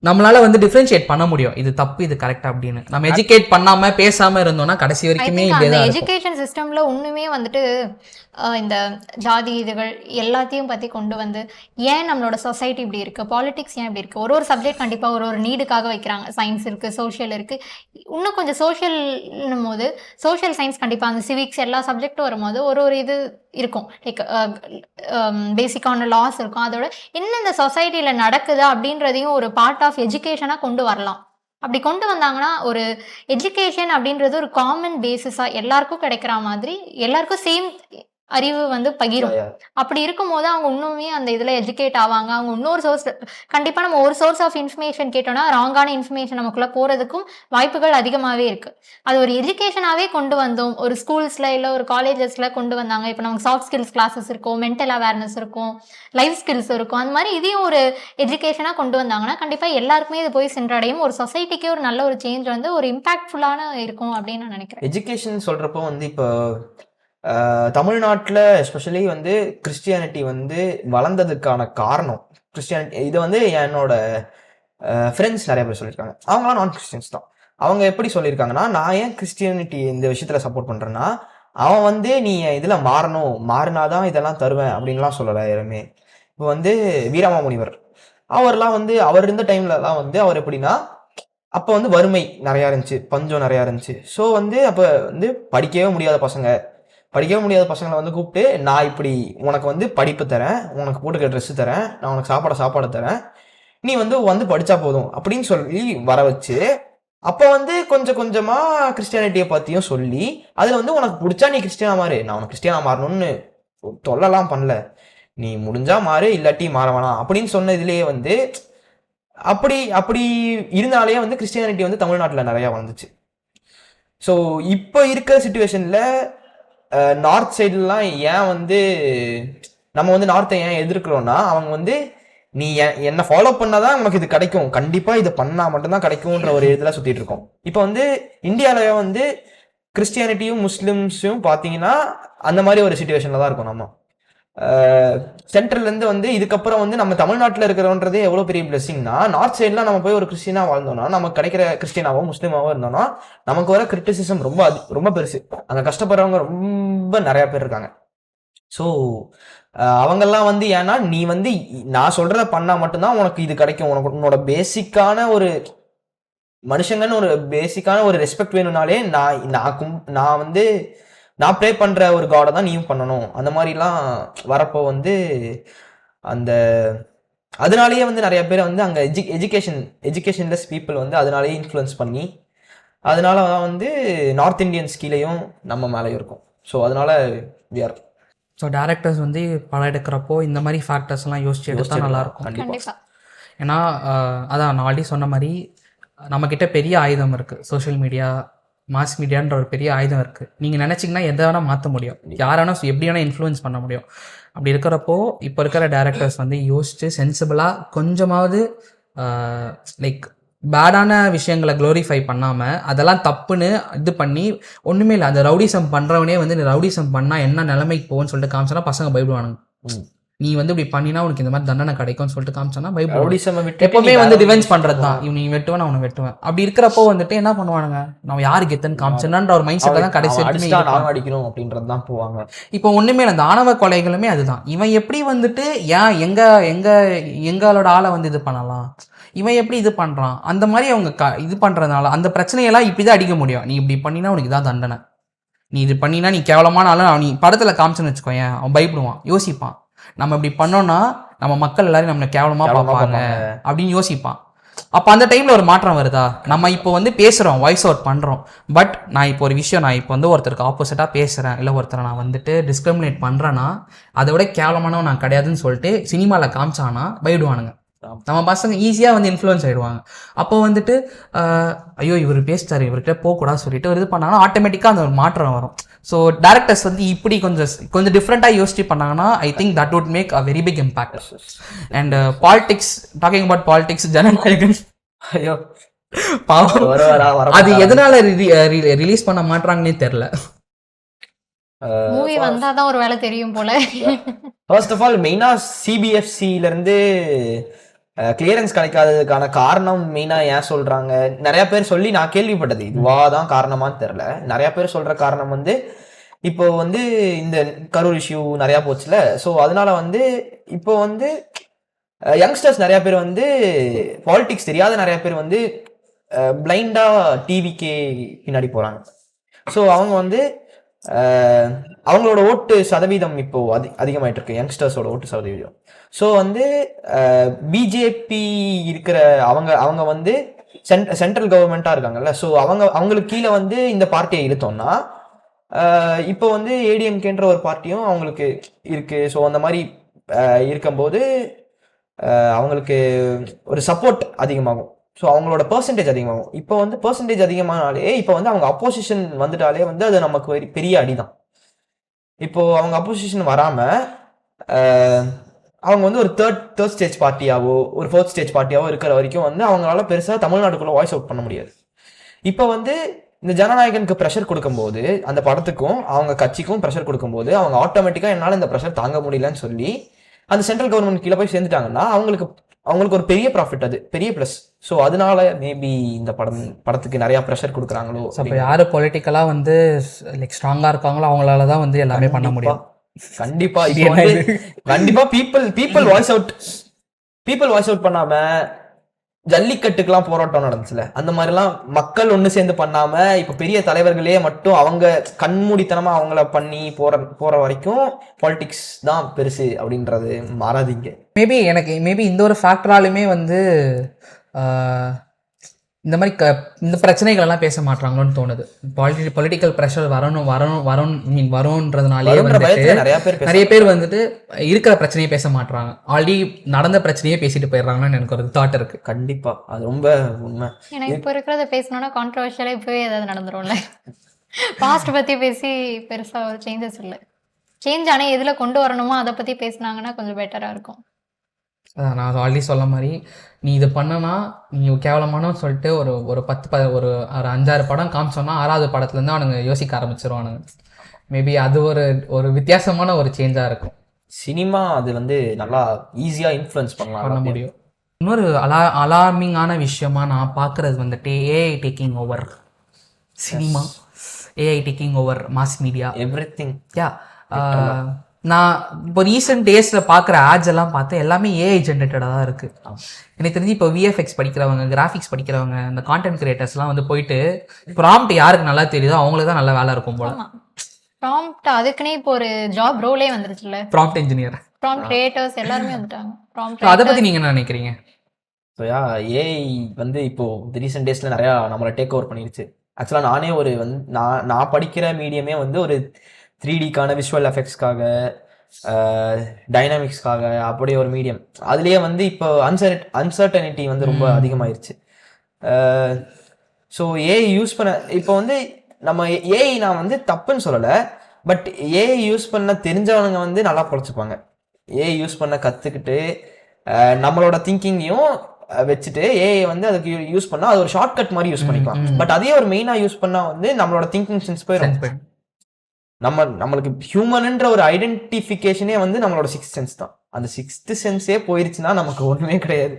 நம்மளால வந்து டிஃபரன்ஷியேட் பண்ண முடியும் இது தப்பு இது கரெக்ட் அப்படின்னு. நம்ம எஜுகேட் பண்ணாம பேசாம இருந்தோம்னா கடைசி ஐ வரைக்குமே திங்க் இப்படியே அந்த தான் இருக்கும். எஜுகேஷன் சிஸ்டம்ல ஒண்ணுமே வந்துட்டு இந்த ஜாதி இதுகள் எல்லாத்தையும் பத்தி கொண்டு வந்து ஏன் நம்மளோட சொசைட்டி இப்படி இருக்கு, பாலிடிக்ஸ் ஏன் இப்படி இருக்கு, ஒரு ஒரு சப்ஜெக்ட் கண்டிப்பா ஒரு ஒரு நீடுக்காக வைக்கிறாங்க. சயின்ஸ் இருக்கு, சோஷியல் இருக்கு, இன்னும் கொஞ்சம் சோஷியல்னும் போது சோஷியல் சயின்ஸ் கண்டிப்பா அந்த சிவிக்ஸ் எல்லா சப்ஜெக்டும் வரும்போது ஒரு ஒரு இது இருக்கும். லைக் பேசிக்கான லாஸ் இருக்கும். அதோட என்ன இந்த சொசைட்டில நடக்குது அப்படின்றதையும் ஒரு பார்ட் ஆஃப் எஜுகேஷனா கொண்டு வரலாம். அப்படி கொண்டு வந்தாங்கன்னா ஒரு எஜுகேஷன் அப்படின்றது ஒரு காமன் பேசிஸா எல்லாருக்கும் கிடைக்கிற மாதிரி எல்லாருக்கும் சேம் அறிவு வந்து பகிரும். அப்படி இருக்கும்போது அவங்க இன்னுமே அந்த இதுல எஜுகேட் ஆவாங்க. அவங்க இன்னொரு சோர்ஸ் கண்டிப்பா நம்ம ஒரு சோர்ஸ் ஆஃப் இன்ஃபர்மேஷன் கேட்டோம்னா ராங்கான இன்ஃபர்மேஷன் நமக்குள்ள போறதுக்கும் வாய்ப்புகள் அதிகமாவே இருக்கு. அது ஒரு எஜுகேஷனாவே கொண்டு வந்தோம் ஒரு ஸ்கூல்ஸ்ல இல்ல ஒரு காலேஜஸ்ல கொண்டு வந்தாங்க. இப்போ நமக்கு சாஃப்ட் ஸ்கில்ஸ் கிளாஸஸ் இருக்கும், மென்டல் அவேர்னஸ் இருக்கும், லைஃப் ஸ்கில்ஸ் இருக்கும். அந்த மாதிரி இதையும் ஒரு எஜுகேஷனா கொண்டு வந்தாங்கன்னா கண்டிப்பா எல்லாருக்குமே இது போய் சென்றடையும். ஒரு சொசைட்டிக்கே ஒரு நல்ல ஒரு சேஞ்ச் வந்து ஒரு இம்பாக்ட்ஃபுல்லான இருக்கும் அப்படின்னு நான் நினைக்கிறேன். எஜுகேஷன் சொல்றப்போ வந்து இப்போ தமிழ்நாட்டில் எஸ்பெஷலி வந்து கிறிஸ்டியானிட்டி வந்து வளர்ந்ததுக்கான காரணம் கிறிஸ்டியானிட்டி. இது வந்து என்னோட ஃப்ரெண்ட்ஸ் நிறைய பேர் சொல்லியிருக்காங்க. அவங்களாம் நான் கிறிஸ்டியன்ஸ் தான். அவங்க எப்படி சொல்லியிருக்காங்கன்னா, நான் ஏன் கிறிஸ்டியானிட்டி இந்த விஷயத்துல சப்போர்ட் பண்றேன்னா, அவன் வந்து நீ இதில் மாறணும், மாறினாதான் இதெல்லாம் தருவேன் அப்படின்லாம் சொல்லலை யாருமே. இப்போ வந்து வீரமாமுனிவர் அவர்லாம் வந்து அவர் இருந்த டைம்லலாம் வந்து அவர் எப்படின்னா, அப்போ வந்து வறுமை நிறையா இருந்துச்சு, பஞ்சம் நிறையா இருந்துச்சு. ஸோ வந்து அப்போ வந்து படிக்கவே முடியாத பசங்களை வந்து கூப்பிட்டு, நான் இப்படி உனக்கு வந்து படிப்பு தரேன், உனக்கு போட்டுக்க ட்ரெஸ்ஸு தரேன், நான் உனக்கு சாப்பாடு தரேன், நீ வந்து படிச்சா போதும் அப்படின்னு சொல்லி வர வச்சு, அப்போ வந்து கொஞ்சம் கொஞ்சமா கிறிஸ்டியானிட்டியை பற்றியும் சொல்லி, அதில் வந்து உனக்கு பிடிச்சா நீ கிறிஸ்டியனா மாறு, நான் உனக்கு கிறிஸ்டியனா மாறணும்னு தொல்லலாம் பண்ணல, நீ முடிஞ்சா மாறு இல்லாட்டி மாற வேணாம் அப்படின்னு சொன்ன இதுலேயே வந்து அப்படி இருந்தாலே வந்து கிறிஸ்டியானிட்டி வந்து தமிழ்நாட்டில் நிறையா வந்துச்சு. ஸோ இப்போ இருக்கிற சுச்சுவேஷனில் நார்த் சைடுலாம் ஏன் வந்து நம்ம வந்து நார்த்தை ஏன் எதிர்க்கிறோம்னா, அவங்க வந்து நீ என்னை ஃபாலோ பண்ணாதான் உனக்கு இது கிடைக்கும், கண்டிப்பா இதை பண்ணா மட்டும்தான் கிடைக்கும்ன்ற ஒரு இதுல சுத்திட்டு இருக்கோம். இப்போ வந்து இந்தியாவில வந்து கிறிஸ்டியானிட்டியும் முஸ்லிம்ஸும் பார்த்தீங்கன்னா அந்த மாதிரி ஒரு சுச்சுவேஷன்ல தான் இருக்கும். நம்ம சென்ட்ரல்ல இருந்து வந்து இதுக்கப்புறம் வந்து நம்ம தமிழ்நாட்டில் இருக்கிறோன்றதே எவ்வளோ பெரிய பிளெஸிங்னா, நார்த் சைட்லாம் நம்ம போய் ஒரு கிறிஸ்டினா வாழ்ந்தோம்னா, நமக்கு கிடைக்கிற கிறிஸ்டினாவோ முஸ்லீமாவோ இருந்தோம்னா நமக்கு வர கிரிட்டிசிசம் ரொம்ப பெருசு. அங்கே கஷ்டப்படுறவங்க ரொம்ப நிறைய பேர் இருக்காங்க. ஸோ அவங்கெல்லாம் வந்து ஏன்னா நீ வந்து நான் சொல்றத பண்ணா மட்டும்தான் உனக்கு இது கிடைக்கும், உன்னோட பேசிக்கான ஒரு மனுஷங்கன்னு ஒரு பேசிக்கான ஒரு ரெஸ்பெக்ட் வேணும்னாலே நான் வந்து நான் ப்ரே பண்ற ஒரு காடை தான் நீயும் பண்ணணும். அந்த மாதிரிலாம் வரப்போ வந்து அந்த அதனாலேயே வந்து நிறைய பேர் வந்து அங்கே எஜுகேஷன்லெஸ் பீப்புள் வந்து அதனாலேயே இன்ஃப்ளூயன்ஸ் பண்ணி அதனால தான் வந்து நார்த் இந்தியன்ஸ் கீழேயும் நம்ம மேலேயும் இருக்கும். ஸோ அதனால விஆர். ஸோ டேரக்டர்ஸ் வந்து படம் எடுக்கிறப்போ இந்த மாதிரி ஃபேக்டர்ஸ்லாம் யோசிச்சு எடுத்தால் நல்லாயிருக்கும். கண்டிப்பா. ஏன்னா அதான் நான் ஆல்ரெடி சொன்ன மாதிரி நம்மக்கிட்ட பெரிய ஆயுதம் இருக்குது, சோஷியல் மீடியா மாஸ் மீடியான்ற ஒரு பெரிய ஆயுதம் இருக்குது. நீங்கள் நினச்சிங்கன்னா எதை வேணால் மாற்ற முடியும், யார் வேணால் எப்படி வேணால் இன்ஃப்ளூயன்ஸ் பண்ண முடியும். அப்படி இருக்கிறப்போ இப்போ இருக்கிற டேரக்டர்ஸ் வந்து யோசித்து சென்சிபிளாக கொஞ்சமாவது லைக் பேடான விஷயங்களை க்ளோரிஃபை பண்ணாமல் அதெல்லாம் தப்புன்னு இது பண்ணி ஒன்றுமே இல்லை, அந்த ரவுடிசம் பண்ணுறவனே வந்து நீ ரவுடிசம் பண்ணால் என்ன நிலைமைக்கு போகும்னு சொல்லிட்டு காமிச்சோன்னா பசங்க பயப்படுவானுங்க. நீ வந்து இப்படி பண்ணினா உனக்கு இந்த மாதிரி தண்டனை கிடைக்கும்னு சொல்லிட்டு காமிச்சோன்னா பயப்படுவாங்க. எப்பவுமே வந்து டிஃபென்ஸ் பண்ணுறது தான், நீ வெட்டுவேன் நான் அவனை வெட்டுவேன். அப்படி இருக்கிறப்போ வந்துட்டு என்ன பண்ணுவானுங்க, நான் யாருக்கு எத்தனை காமிச்சேன்ற ஒரு மைண்ட் செட்டில் தான் கடைசி அடிக்கணும் அப்படின்றது தான் போவாங்க. இப்போ ஒன்றுமே இல்லை, அந்த ஆணவ கொலைகளுமே அதுதான். இவன் எப்படி வந்துட்டு ஏன் எங்களோட ஆளை வந்து இது பண்ணலாம், இவன் எப்படி இது பண்ணுறான், அந்த மாதிரி அவங்க இது பண்ணுறதுனால அந்த பிரச்சனையெல்லாம் இப்படி தான் அடிக்க முடியும். நீ இப்படி பண்ணினா உனக்கு இதான் தண்டனை, நீ இது பண்ணினா நீ கேவலமான ஆளும் நீ படத்தில் காமிச்சேன்னு வச்சுக்கோயேன், அவன் பயப்படுவான், யோசிப்பான், நம்ம இப்படி பண்ணோம்னா நம்ம மக்கள் எல்லாரும் நம்மளை கேவலமாக பார்ப்பாங்க அப்படின்னு யோசிப்பான். அப்போ அந்த டைமில் ஒரு மாற்றம் வருதா, நம்ம இப்போ வந்து பேசுகிறோம், வாய்ஸ் அவுட் பண்ணுறோம், பட் நான் இப்போ ஒரு விஷயம் நான் இப்போ வந்து ஒருத்தருக்கு ஆப்போசிட்டாக பேசுகிறேன், இல்லை ஒருத்தரை நான் வந்துட்டு டிஸ்கிரிமினேட் பண்ணுறேன்னா அதை விட கேவலமானவன் நான் கிடையாதுன்னு சொல்லிட்டு சினிமாவில் காமிச்சானா பயப்படுவானுங்க. நம்ம பசங்க ஈஸியாக வந்து இன்ஃப்ளூயன்ஸ் ஆகிடுவாங்க. அப்போ வந்துட்டு ஐயோ இவர் பேசிட்டாரு இவர்கிட்ட போகக்கூடாது சொல்லிட்டு ஒரு இது பண்ணாங்கன்னா ஆட்டோமேட்டிக்காக அந்த ஒரு மாற்றம் வரும். ஸோ டேரக்டர்ஸ் வந்து இப்படி கொஞ்சம் டிஃப்ரெண்ட்டாக யோசிச்சு பண்ணாங்கன்னா I think that would make a very big impact. And politics, talking about politics, Jananayagan ஐயோ அது எதனால ரிலீஸ் பண்ண மாட்டாங்கன்னே தெரியல. மூவி வந்தாதான் ஒரு வேலை தெரியும் போல. ஃபர்ஸ்ட் ஆஃப் ஆல் மெயினா சிபிஎஃப்சில இருந்து கிளியரன்ஸ் கிடைக்காததுக்கான காரணம் மெயினா ஏன் சொல்றாங்க, நிறைய பேர் சொல்லி நான் கேள்விப்பட்டது, இதுவாதான் காரணமான்னு தெரியல. நிறைய பேர் சொல்ற காரணம் வந்து இப்போ வந்து இந்த கரூர் இஷ்யூ நிறைய போச்சுல, ஸோ அதனால வந்து இப்போ வந்து யங்ஸ்டர்ஸ் நிறைய பேர் வந்து பாலிடிக்ஸ் தெரியாத நிறைய பேர் வந்து பிளைண்டா டிவிக்கே பின்னாடி போறாங்க. ஸோ அவங்க வந்து அவங்களோட ஓட்டு சதவீதம் இப்போ அதிகமாயிட்டு இருக்கு, யங்ஸ்டர்ஸோட ஓட்டு சதவீதம். ஸோ வந்து பிஜேபி இருக்கிற அவங்க வந்து சென்ட்ரல் கவர்மெண்டா இருக்காங்கல்ல, ஸோ அவங்களுக்கு கீழே வந்து இந்த பார்ட்டியை இழுத்தோம்னா இப்போ வந்து ஏடிஎம்கேன்ற ஒரு பார்ட்டியும் அவங்களுக்கு இருக்கு. ஸோ அந்த மாதிரி இருக்கும்போது அவங்களுக்கு ஒரு சப்போர்ட் அதிகமாகும், ஸோ அவங்களோட பெர்சன்டேஜ் அதிகமாகும். இப்போ வந்து பெர்சன்டேஜ் அதிகமானாலே இப்போ வந்து அவங்க அப்போசிஷன் வந்துட்டாலே வந்து அது நமக்கு பெரிய அடிதான். இப்போ அவங்க அப்போசிஷன் வராம அவங்க வந்து ஒரு தேர்ட் ஸ்டேஜ் பார்ட்டியாவோ ஒரு ஃபோர்த் ஸ்டேஜ் பார்ட்டியாவோ இருக்கிற வரைக்கும் வந்து அவங்களால பெருசாக தமிழ்நாட்டுக்குள்ள வாய்ஸ் அவுட் பண்ண முடியாது. இப்போ வந்து இந்த ஜனநாயகனுக்கு ப்ரெஷர் கொடுக்கும்போது, அந்த படத்துக்கும் அவங்க கட்சிக்கும் ப்ரெஷர் கொடுக்கும்போது, அவங்க ஆட்டோமேட்டிக்காக என்னால் இந்த ப்ரெஷர் தாங்க முடியலன்னு சொல்லி அந்த சென்ட்ரல் கவர்மெண்ட் கீழே போய் சேர்ந்துட்டாங்கன்னா அவங்களுக்கு ஒரு பெரிய ப்ராஃபிட், அது பெரிய ப்ளஸ். ஸோ அதனால மேபி இந்த படத்துக்கு நிறைய ப்ரெஷர் கொடுக்குறாங்களோ. அப்போ யார் பொலிட்டிக்கலாக வந்து லைக் ஸ்ட்ராங்காக இருக்காங்களோ அவங்களால தான் வந்து எல்லாமே பண்ண முடியும். கண்டிப்பா இப்போ வந்து கண்டிப்பா பீப்புள் வாய்ஸ் அவுட் பண்ணாம ஜல்லிக்கட்டுக்கெல்லாம் போராட்டம் நடந்துச்சுல, அந்த மாதிரிலாம் மக்கள் ஒன்று சேர்ந்து பண்ணாம இப்போ பெரிய தலைவர்களே மட்டும் அவங்க கண்மூடித்தனமா அவங்கள பண்ணி போற வரைக்கும் பாலிடிக்ஸ் தான் பெருசு அப்படின்றது மாறாதீங்க. மேபி இந்த ஒரு ஃபேக்டராலுமே வந்து இந்த மாதிரி இந்த பிரச்சனைகள் எல்லாம் பேச மாட்டாங்களோன்னு தோணுது. பொலிட்டிக்கல் ப்ரெஷர் வரும்ன்றதுனாலே நிறைய பேர் வந்துட்டு இருக்கிற பிரச்சனையை பேச மாட்டாங்க, ஆல்ரெடி நடந்த பிரச்சனையே பேசிட்டு போயிடுறாங்கன்னு எனக்கு ஒரு தாட் இருக்கு. கண்டிப்பா அது ரொம்ப உண்மை. ஏன்னா இப்போ இருக்கிறத பேசணும்னா கான்ட்ரவர்ஷியலா இப்பவே ஏதாவது நடந்துரும்ல. பாஸ்ட் பத்தி பேசி பெருசா ஒரு சேஞ்சஸ் இல்லை. சேஞ்ச் ஆனால் எதுல கொண்டு வரணுமோ அதை பத்தி பேசினாங்கன்னா கொஞ்சம் பெட்டரா இருக்கும். நான் ஆல்ரெடி சொல்ல மாதிரி, நீ இது பண்ணனா நீ கேவலமானு சொல்லிட்டு ஒரு 5-6 படம் காமிச்சோன்னா 6வது படத்துலேருந்து அவனுங்க யோசிக்க ஆரம்பிச்சிருவானுங்க. மேபி அது ஒரு வித்தியாசமான ஒரு சேஞ்சாக இருக்கும். சினிமா அது வந்து நல்லா ஈஸியாக இன்ஃப்ளூயன்ஸ் பண்ண முடியும். இன்னொரு அலார்மிங்கான விஷயமா நான் பார்க்குறது வந்துட்டு AI taking over cinema, AI taking over mass media, everything. நான் இப்போ ரீசெண்ட் டேஸில் பார்க்குற ஆட்ஸ் எல்லாம் பார்த்து எல்லாமே ஏஐ ஜென்ரேட்டடாக தான் இருக்குது. எனக்கு தெரிஞ்சு இப்போ விஎஃப்எக்ஸ் படிக்கிறவங்க, கிராஃபிக்ஸ் படிக்கிறவங்க, இந்த கான்டென்ட் கிரியேட்டர்ஸ்லாம் வந்து போயிட்டு ப்ராம்ப்ட் யாருக்கு நல்லா தெரியுதோ அவங்களுக்கு தான் நல்ல வேலை இருக்கும் போல. ப்ராம்ப்ட் அதுக்குன்னே இப்போ ஒரு ஜாப் ரோலே வந்துருச்சுல்ல, ப்ராம்ப்ட் இன்ஜினியர், ப்ராம்ப்ட் கிரியேட்டர்ஸ் எல்லாருமே வந்துட்டாங்க. ப்ராம்ப்ட் அதை பற்றி நீங்கள் என்ன நினைக்கிறீங்க? ஸோ ஏஐ வந்து இப்போ இந்த ரீசெண்ட் டேஸில் நிறையா நம்மளை டேக் ஓவர் பண்ணிருச்சு. ஆக்சுவலாக நானே நான் படிக்கிற மீடியமே வந்து ஒரு 3Dக்கான விஷுவல் எஃபெக்ட்ஸ்க்காக, டைனாமிக்ஸ்க்காக அப்படி ஒரு மீடியம். அதுலேயே வந்து இப்போ அன்சர்டனிட்டி வந்து ரொம்ப அதிகமாயிருச்சு. ஸோ ஏஐ யூஸ் பண்ண இப்போ வந்து நம்ம ஏஐ நான் வந்து தப்புன்னு சொல்லலை, பட் ஏஐ யூஸ் பண்ண தெரிஞ்சவனுங்க வந்து நல்லா பொழைச்சிப்பாங்க. ஏஐ யூஸ் பண்ண கற்றுக்கிட்டு நம்மளோட திங்கிங்கையும் வச்சுட்டு ஏஐ வந்து அதுக்கு யூஸ் பண்ணால் அது ஒரு ஷார்ட்கட் மாதிரி யூஸ் பண்ணிக்கலாம். பட் அதே ஒரு மெயினாக யூஸ் பண்ணால் வந்து நம்மளோட திங்கிங் சென்ஸ் போயிடும். நம்மளுக்கு ஹியூமன்ன்ற ஒரு ஐடென்டிஃபிகேஷனே வந்து நம்மளோட 6th சென்ஸ் தான். அந்த 6th சென்ஸே போயிருச்சுன்னா நமக்கு ஒன்றுமே கிடையாது.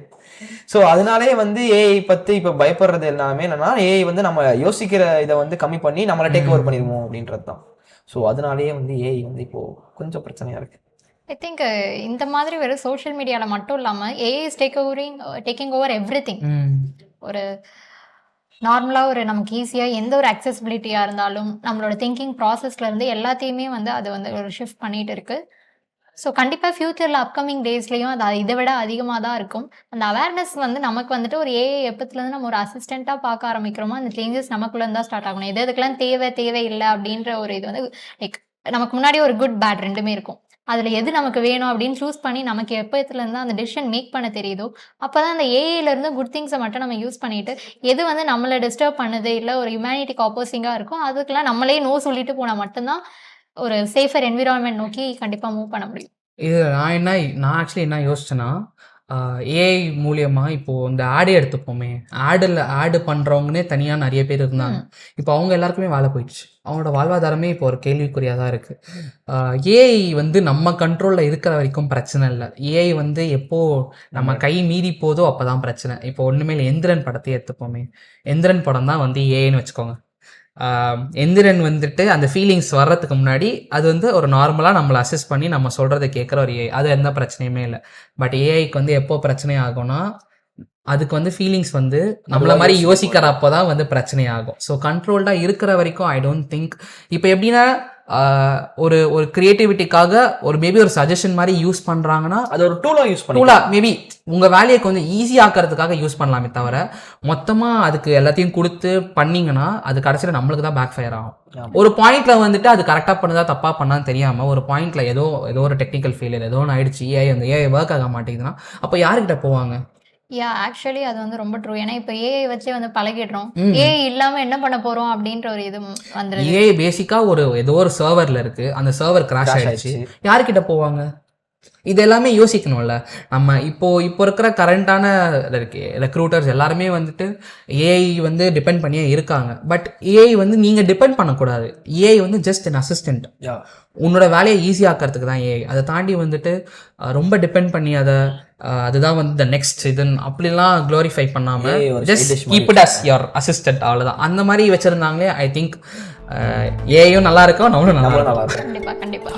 ஸோ அதனாலே வந்து ஏஐ பற்றி இப்போ பயப்படுறது எல்லாமே என்னன்னா, ஏஐ வந்து நம்ம யோசிக்கிற இதை வந்து கம்மி பண்ணி நம்மளை டேக் ஓவர் பண்ணிடுவோம் அப்படின்றது தான். ஸோ அதனாலேயே வந்து ஏஐ வந்து இப்போ கொஞ்சம் பிரச்சனையாக இருக்குது. ஐ திங்க் இந்த மாதிரி வெறும் சோஷியல் மீடியாவில் மட்டும் இல்லாமல் AI is taking over everything. ஒரு நார்மலாக ஒரு நமக்கு ஈஸியாக எந்த ஒரு அக்சசிபிலிட்டியாக இருந்தாலும் நம்மளோட திங்கிங் ப்ராசஸ்லேருந்து எல்லாத்தையுமே வந்து அது வந்து ஒரு ஷிஃப்ட் பண்ணிகிட்டு இருக்குது. ஸோ கண்டிப்பாக ஃப்யூச்சரில் அப்கமிங் டேஸ்லேயும் அது இதை விட அதிகமாக தான் இருக்கும். அந்த அவேர்னஸ் வந்து நமக்கு வந்துட்டு ஒரு ஏஐ எப்பத்துலேருந்து நம்ம ஒரு அசிஸ்டண்ட்டாக பார்க்க ஆரம்பிக்கிறோமோ அந்த சேஞ்சஸ் நமக்குள்ளேருந்து தான் ஸ்டார்ட் ஆகணும். எதுக்கெல்லாம் தேவையில்லை அப்படின்ற ஒரு இது வந்து லைக் நமக்கு முன்னாடி ஒரு குட் பேட் ரெண்டுமே இருக்கும். அதில் எது நமக்கு வேணும் அப்படின்னு சூஸ் பண்ணி நமக்கு எப்போத்துலேருந்து அந்த டிசிஷன் மேக் பண்ண தெரியுதோ அப்போ தான் அந்த ஏஐலேருந்து குட் திங்ஸை மட்டும் நம்ம யூஸ் பண்ணிவிட்டு எது வந்து நம்மளை டிஸ்டர்ப் பண்ணுது இல்லை ஒரு ஹியூமனிட்டிக்கு ஆப்போசிங்காக இருக்கும் அதுக்கெல்லாம் நம்மளே நோ சொல்லிட்டு போனால் மட்டும்தான் ஒரு சேஃபர் என்விரான்மெண்ட் நோக்கி கண்டிப்பாக மூவ் பண்ண முடியும். இது நான் ஆக்சுவலி என்ன யோசிச்சேன்னா, ஏஐ மூலியமா இப்போ இந்த ஆடே எடுத்துப்போமே, ஆடு பண்றவங்கன்னே தனியா நிறைய பேர் இருந்தாங்க. இப்போ அவங்க எல்லாருக்குமே வேலை போயிடுச்சு. அவங்களோட வாழ்வாதாரமே இப்போ ஒரு கேள்விக்குறியா தான் இருக்கு. ஏஐ வந்து நம்ம கண்ட்ரோல்ல இருக்கிற வரைக்கும் பிரச்சனை இல்லை. ஏஐ வந்து எப்போ நம்ம கை மீறி போதோ அப்பதான் பிரச்சனை. இப்போ ஒண்ணுமே இல்லை, எந்திரன் படத்தை எடுத்துப்போமே, எந்திரன் படம் தான் வந்து ஏஐன்னு வச்சுக்கோங்க. எந்திரன் வந்துட்டு அந்த ஃபீலிங்ஸ் வர்றதுக்கு முன்னாடி அது வந்து ஒரு நார்மலாக நம்மளை அசஸ் பண்ணி நம்ம சொல்கிறத கேட்குற ஒரு ஏஐ, அது எந்த பிரச்சனையுமே இல்லை. பட் ஏஐக்கு வந்து எப்போ பிரச்சனை ஆகும்னா, அதுக்கு வந்து ஃபீலிங்ஸ் வந்து நம்மள மாதிரி யோசிக்கிறப்போ தான் வந்து பிரச்சனை ஆகும். ஸோ கண்ட்ரோல்டாக இருக்கிற வரைக்கும் ஐ டோன்ட் திங்க். இப்போ எப்படின்னா ஒரு ஒரு கிரியேட்டிவிட்டிக்காக ஒரு மேபி ஒரு சஜஷன் மாதிரி யூஸ் பண்ணுறாங்கன்னா, அது ஒரு டூலாக யூஸ் பண்ணி டூலாக மேபி உங்கள் வேலையை கொஞ்சம் ஈஸி ஆக்கிறதுக்காக யூஸ் பண்ணலாமே தவிர, மொத்தமாக அதுக்கு எல்லாத்தையும் கொடுத்து பண்ணிங்கன்னா அது கடைசியில் நம்மளுக்கு தான் பேக் ஃபயர் ஆகும். ஒரு பாயிண்ட்ல வந்துட்டு அது கரெக்டாக பண்ணுதா தப்பாக பண்ணான்னு தெரியாமல் ஒரு பாயிண்ட்ல ஏதோ ஒரு டெக்னிக்கல் ஃபெயிலியர் ஏதோ ஒன்று ஆயிடுச்சு, ஏஐ அந்த ஏஐ ஒர்க் ஆக மாட்டேங்குதுன்னா அப்போ யாருக்கிட்ட போவாங்க? ஆக்சுவலி அது வந்து ரொம்ப ட்ரூ. ஏன்னா இப்போ ஏஐ வச்சே வந்து பழகிடுறோம். ஏஐ இல்லாம என்ன பண்ண போறோம் அப்படின்ற ஒரு இது வந்துருது. ஏஐ பேசிக்கா ஏதோ ஒரு சர்வர்ல இருக்கு, அந்த சர்வர் கிராஷ் ஆயிடுச்சு, யாருக்கிட்ட போவாங்க? இது எல்லாமே யோசிக்கணும்ல. நம்ம இப்போ இருக்கிற கரண்டான ரெக்ரூட்டர்ஸ் எல்லாருமே வந்துட்டு ஏஐ வந்து டிபெண்ட் பண்ணியே இருக்காங்க. பட் ஏஐ வந்து நீங்க டிபெண்ட் பண்ணக்கூடாது. ஏஐ வந்து ஜஸ்ட் அன் அசிஸ்டன்ட். உன்னோட வேலையை ஈஸி ஆக்கிறதுக்கு தான் ஏஐ. அதை தாண்டி வந்துட்டு ரொம்ப டிபெண்ட் பண்ணி அதுதான் வந்து த நெக்ஸ்ட் இதுன்னு அப்படிலாம் க்ளோரிஃபை பண்ணாம just keep it as your assistant, அவ்வளோதான். அந்த மாதிரி வச்சிருந்தாங்களே ஐ திங்க் ஏஐயும் நல்லா இருக்கும், நம்மளும் நல்லா இருக்கும். கண்டிப்பா கண்டிப்பா.